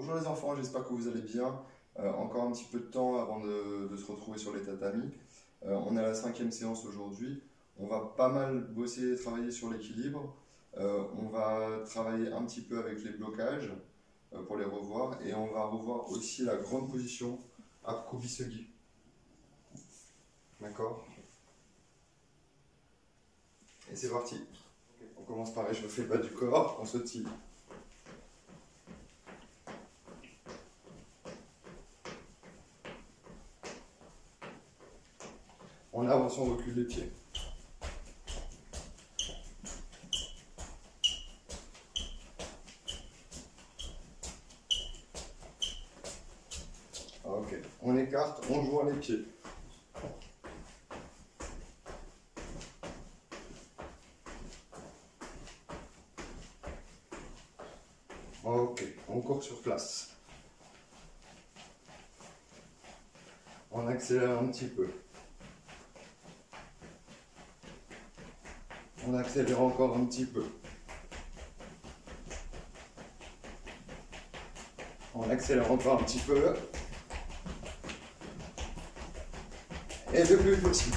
Bonjour les enfants, j'espère que vous allez bien. Encore un petit peu de temps avant de se retrouver sur les tatamis. On est à la 5e séance aujourd'hui. On va pas mal bosser et travailler sur l'équilibre. On va travailler un petit peu avec les blocages pour les revoir. Et on va revoir aussi la grande position Apko Bisegi. D'accord? Et c'est parti. On commence par réchauffer le bas du corps, on sautille. On avance, on recule les pieds. Ok, on écarte, on joint les pieds. Ok, on court sur place. On accélère un petit peu. On accélère encore un petit peu. On accélère encore un petit peu. Et le plus possible.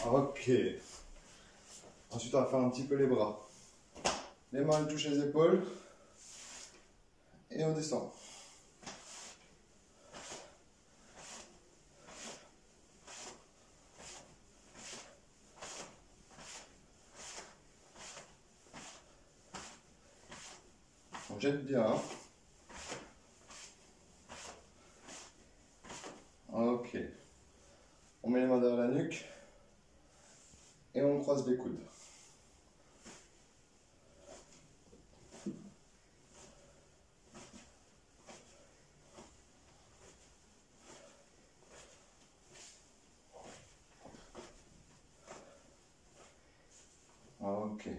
Ok. Ensuite, on va faire un petit peu les bras. Les mains touchent les épaules. Et on descend. On jette bien. Ok. On met les mains derrière la nuque. Et on croise les coudes. Ok.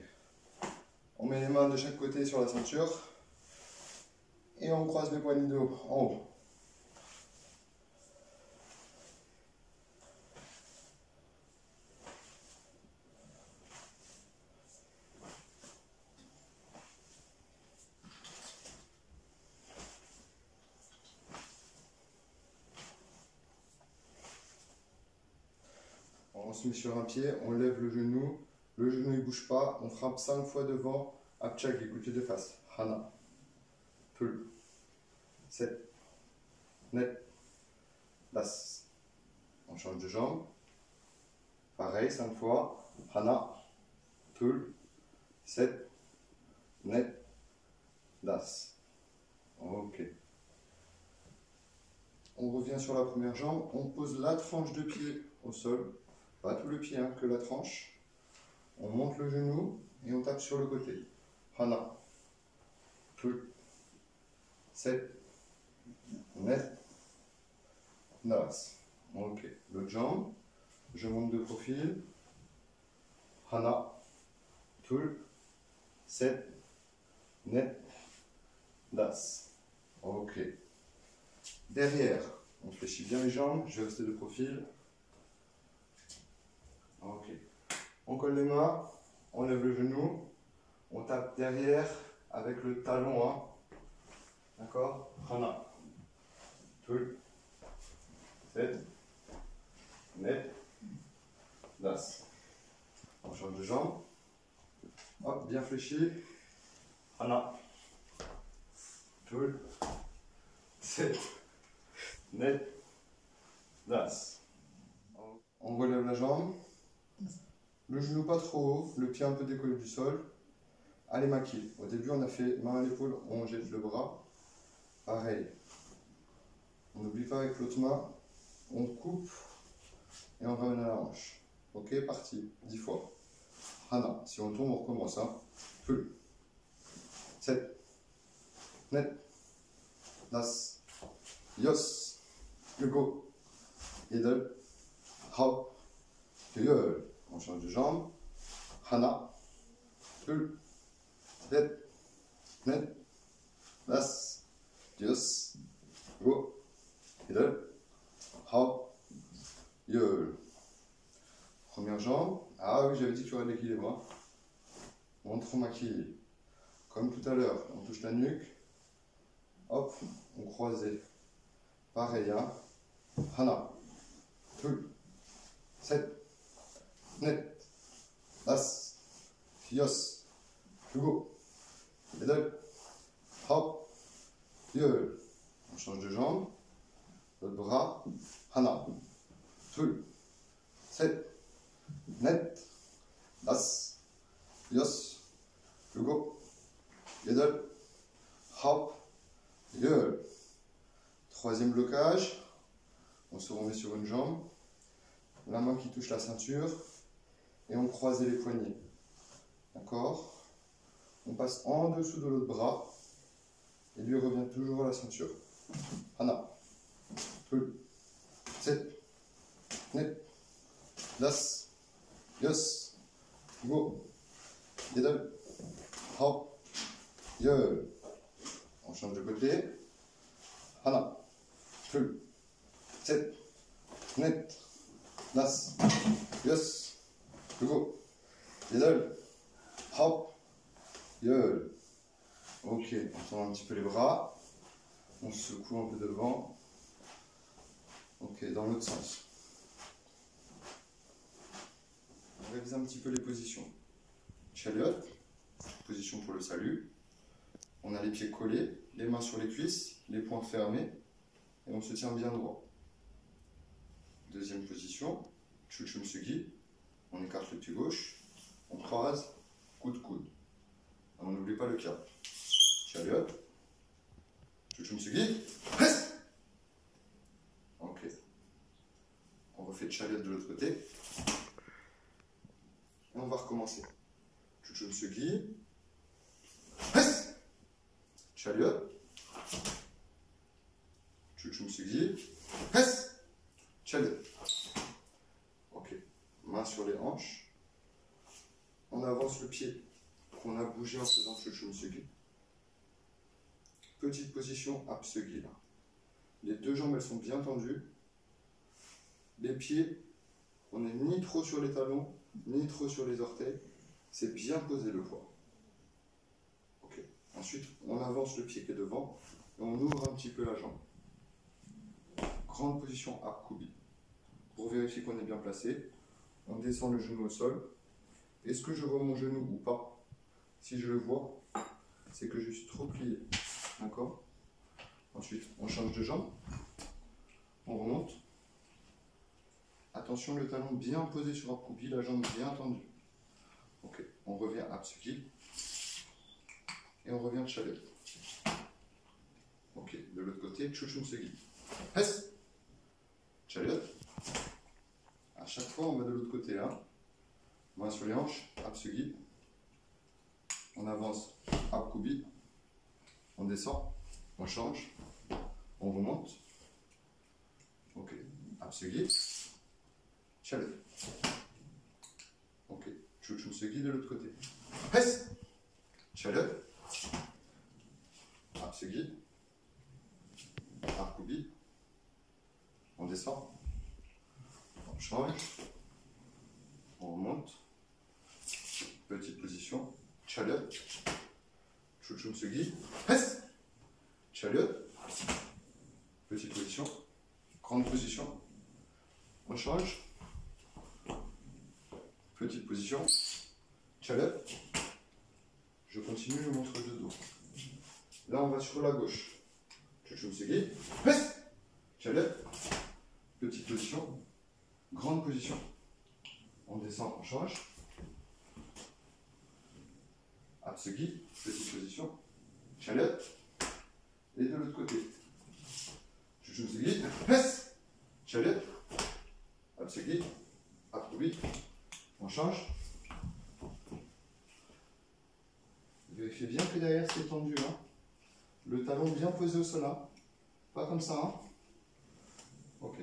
On met les mains de chaque côté sur la ceinture. Et on croise les poignées de haut, en haut. On se met sur un pied, on lève le genou il ne bouge pas, on frappe 5 fois devant, Apchak, écoutez de face, Hana, Tul, Set, Net, Das. On change de jambe, pareil 5 fois, Hana, Tul, Set, Net, Das. Ok. On revient sur la première jambe, on pose la tranche de pied au sol, pas tout le pied, hein, que la tranche. On monte le genou et on tape sur le côté. Hana, Tul, Set, Net, Das. Ok. L'autre jambe, je monte de profil. Hana, Tul, Set, Net, Das. Ok. Derrière, on fléchit bien les jambes, je vais rester de profil. Ok. On colle les mains, on lève le genou, on tape derrière avec le talon. Hein. D'accord? Hana, Tul, Set, Net, Das. On change de jambe. Hop, bien fléchi. Hana, Tul, Set, Net, Das. On relève la jambe. Le genou pas trop haut, le pied un peu décollé du sol. Allez maquille. Au début, on a fait main à l'épaule, on jette le bras. Pareil. On n'oublie pas avec l'autre main, on coupe et on ramène à la hanche. Ok, parti. 10 fois. Hana. Si on tombe, on recommence. Hein. Full. 7. Net. Das. Yos. Go. Idel. Hop. Gueule. On change de jambe. Hana. Full. 7. Net. Das. Yos. Go. Idel. Hop. Gueule. Première jambe. Ah oui, j'avais dit que tu aurais de l'équilibre. Montre maquillé. Comme tout à l'heure, on touche la nuque. Hop, on croisait. Pareil, hein. Hana. Tul. Set. Net. Das. Yos. Hugo. Edel. Hop. Yol. On change de jambe. L'autre bras. Hana. Tul. Set. Net. Das. Yos. Hugo. Edel. Hop. Yol. Troisième blocage. On se remet sur une jambe. La main qui touche la ceinture. Et on croise les poignets. D'accord? On passe en dessous de l'autre bras. Et lui revient toujours à la ceinture. Hana. Tul. Set. Net. Das. Yos. Go. Yedel. Hop. Yol. On change de côté. Hana. Tul. Set. Net. Das. Yos. Go. Yedel. Hop. Yol. Ok, on tourne un petit peu les bras. On se secoue un peu devant. Ok, dans l'autre sens. On révise un petit peu les positions. Chariot, position pour le salut. On a les pieds collés, les mains sur les cuisses, les poings fermés. Et on se tient bien droit. Deuxième position, Chuchumsugi. On écarte le pied gauche. On croise, coude coude. On n'oublie pas le cap. Chariot. Chuchumsugi. Presse. Ok. On refait le chariot de l'autre côté. Et on va recommencer. Chuchumsugi. Presse. Chariot. Chuchumsugi. Presse. Chariot. Ok. Main sur les hanches. On avance le pied qu'on a bougé en faisant Chuchumsugi. Petite position Apsugi là. Les deux jambes elles sont bien tendues. Les pieds, on n'est ni trop sur les talons, ni trop sur les orteils. C'est bien posé le poids. Ok. Ensuite, on avance le pied qui est devant et on ouvre un petit peu la jambe. Grande position Apkubi. Pour vérifier qu'on est bien placé, on descend le genou au sol. Est-ce que je vois mon genou ou pas? Si je le vois, c'est que je suis trop plié. D'accord? Ensuite, on change de jambe. On remonte. Attention, le talon bien posé sur Apkubi, la jambe bien tendue. Ok, on revient à Apsugi. Et on revient Chariot. Ok, de l'autre côté, Chuchumsugi. Presse. Chariot. À chaque fois, on va de l'autre côté là. Main sur les hanches, Apsugi. On avance, Apkubi. On descend, on change, on remonte. Ok, Apsugi. Chariot. Ok, Chuchumsugi de l'autre côté. Presse. Chariot. Apsugi. Apkubi. On descend. On change. On remonte. Petite position. Chariot. Chuchumsugi. Presse. Chariot. Petite position. Grande position. On change. Petite position. Chariot. Je continue, je montre le dos. Là, on va sur la gauche. Chuchumsugi. Presse. Chariot. Petite position. Grande position. On descend, on change. Apsugi. Petite position. Chariot. Et de l'autre côté. Chuchumsugi. Presse. Chariot. Apsugi. Apkubi. On change. Vérifiez bien que derrière c'est tendu. Hein. Le talon bien posé au sol. Hein. Pas comme ça. Hein. Ok.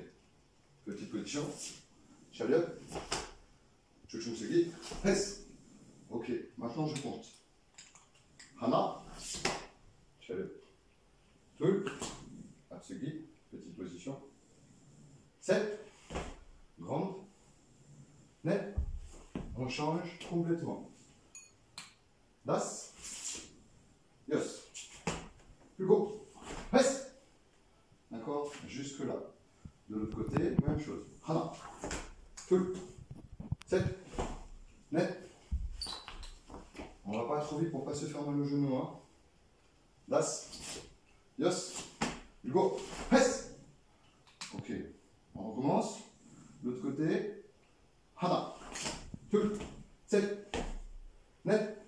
Petite position. Chariot. Chuchumsugi. Presse. Ok. Maintenant je compte. Hana. Chariot. Tul. Apsugi. Petite position. 7. Grande. Net. On change complètement. Das. Yos. Hugo. Reste. D'accord? Jusque là. De l'autre côté, même chose. Hana. Tul. Set. Net. On va pas trop vite pour pas se faire mal au genou. Hein. Das. Yos. Hugo. Reste. Ok. On recommence. L'autre côté. Hana. Tul. Set. Net.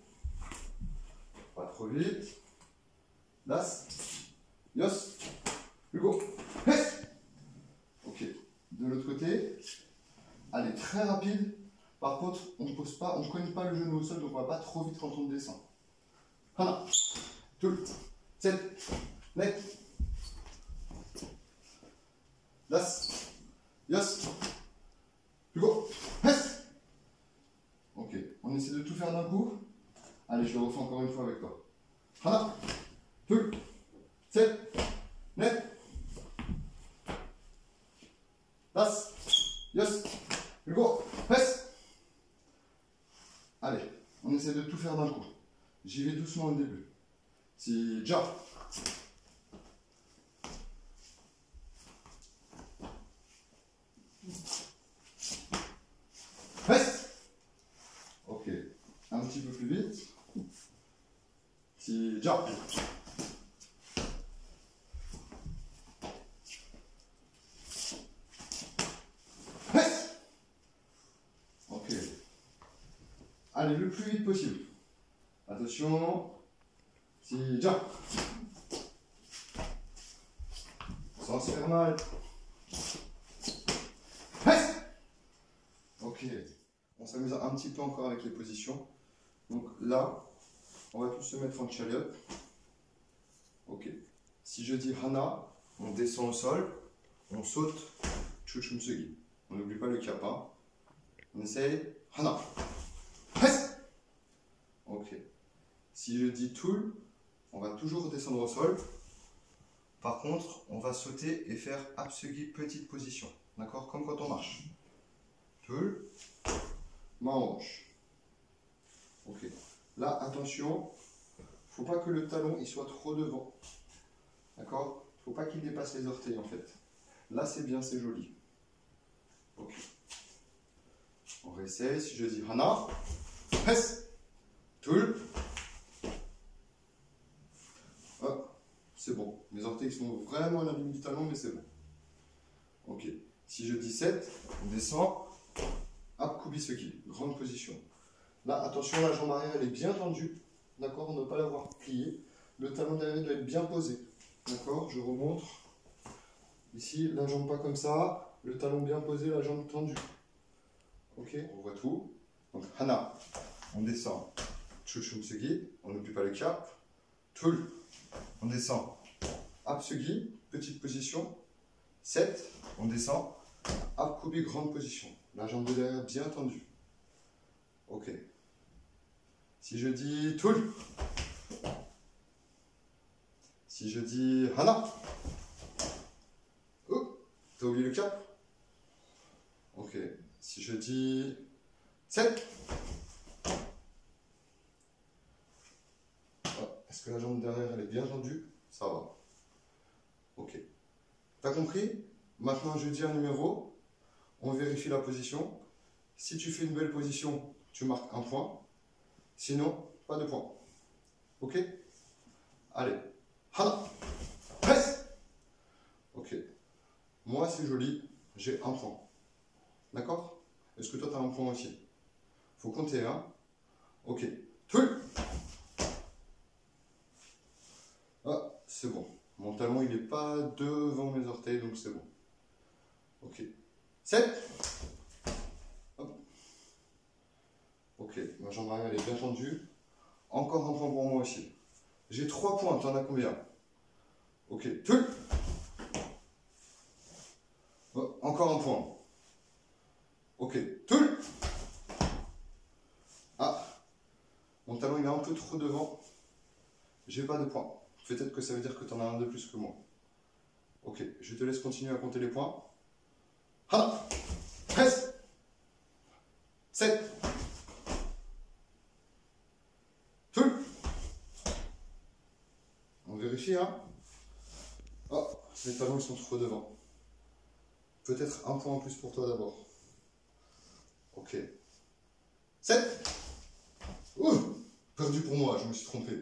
Pas trop vite. Das. Yos. Hugo. Reste. Ok. De l'autre côté. Allez, très rapide. Par contre, on ne pose pas, on ne cogne pas le genou au sol, donc on ne va pas trop vite quand on descend. Hana. Tul. Set. Net. Das. Yos. Hugo. Reste. Ok. On essaie de tout faire d'un coup. Allez, je le refais encore une fois avec toi. Hana. Tul. Set. Net. Das. Yos. Hugo. Reste. Allez, on essaie de tout faire d'un coup. J'y vais doucement au début. Si, jump. Reste. Ok, un petit peu plus vite. Si, jump. Reste. Ok. Allez, le plus vite possible. Attention. Si, jump. Sans se faire mal. Reste. Ok. On s'amuse un petit peu encore avec les positions. Donc là, on va tous se mettre en chariot. Ok. Si je dis Hana, on descend au sol, on saute Chuchumsugi. On n'oublie pas le kappa. On essaye Hana. Reste. Ok. Si je dis Tul, on va toujours descendre au sol. Par contre, on va sauter et faire Apsugi petite position. D'accord? Comme quand on marche. Tul, main en hanche. Ok. Là, attention, faut pas que le talon il soit trop devant. D'accord? Faut pas qu'il dépasse les orteils en fait. Là, c'est bien, c'est joli. Ok. On réessaye. Si je dis Hana, presse, Tul. Oh, c'est bon. Mes orteils sont vraiment à la limite du talon, mais c'est bon. Ok. Si je dis 7, on descend. Apkubisugi, grande position. Là, attention, la jambe arrière, elle est bien tendue. D'accord? On ne doit pas l'avoir pliée. Le talon derrière doit être bien posé. D'accord? Je remonte. Ici, la jambe pas comme ça. Le talon bien posé, la jambe tendue. Ok? On voit tout. Donc, Hana, on descend. Chuchumsugi, on n'oublie pas le cap. Tul, on descend. Apsugi, petite position. 7, on descend. Apkubi, grande position. La jambe de derrière bien tendue. Ok. Si je dis Tul. Si je dis Hana. Oh, t'as oublié le cap? Ok. Si je dis 7. Est-ce que la jambe derrière elle est bien tendue? Ça va. Ok. T'as compris? Maintenant je dis un numéro. On vérifie la position. Si tu fais une belle position, tu marques un point. Sinon, pas de point. Ok? Allez. Hana. Presse. Ok. Moi, c'est joli. J'ai un point. D'accord? Est-ce que toi, tu as un point aussi? Faut compter, hein? Ok. Tul. Ah, c'est bon. Mon talon, il n'est pas devant mes orteils, donc c'est bon. Ok. 7. Ok, ma jambe arrière elle est bien tendue. Encore un point pour moi aussi. J'ai 3 points, t'en as combien? Ok, Tul. Oh, encore un point. Ok, Tul. Ah, mon talon il est un peu trop devant. J'ai pas de points. Peut-être que ça veut dire que t'en as un de plus que moi. Ok, je te laisse continuer à compter les points. Hana. 13. 7. Tul. vérifie, hein. Oh, les talons ils sont trop devant. Peut-être un point en plus pour toi d'abord. Ok. 7. Ouh, perdu pour moi, je me suis trompé.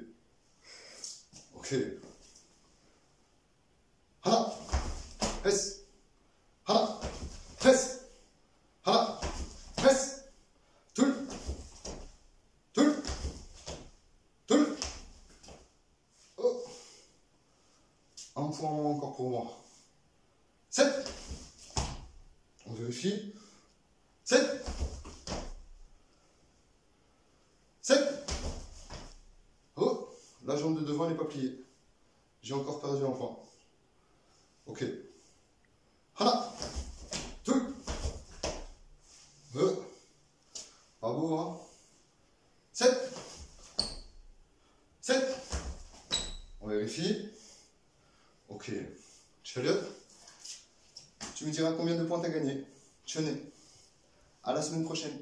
Ok. Hana. Presse. Hana. Presse. Hana. Presse. Toul. Toul. Toul. Oh. Un point encore pour moi. 7. On vérifie. 7. 7. Oh, la jambe de devant n'est pas pliée. J'ai encore perdu un point. Ok. Hana. Toul. Bravo, hein. 7. 7. On vérifie. Ok. Chariot. Tu me diras combien de points tu as gagné. Chené. À la semaine prochaine.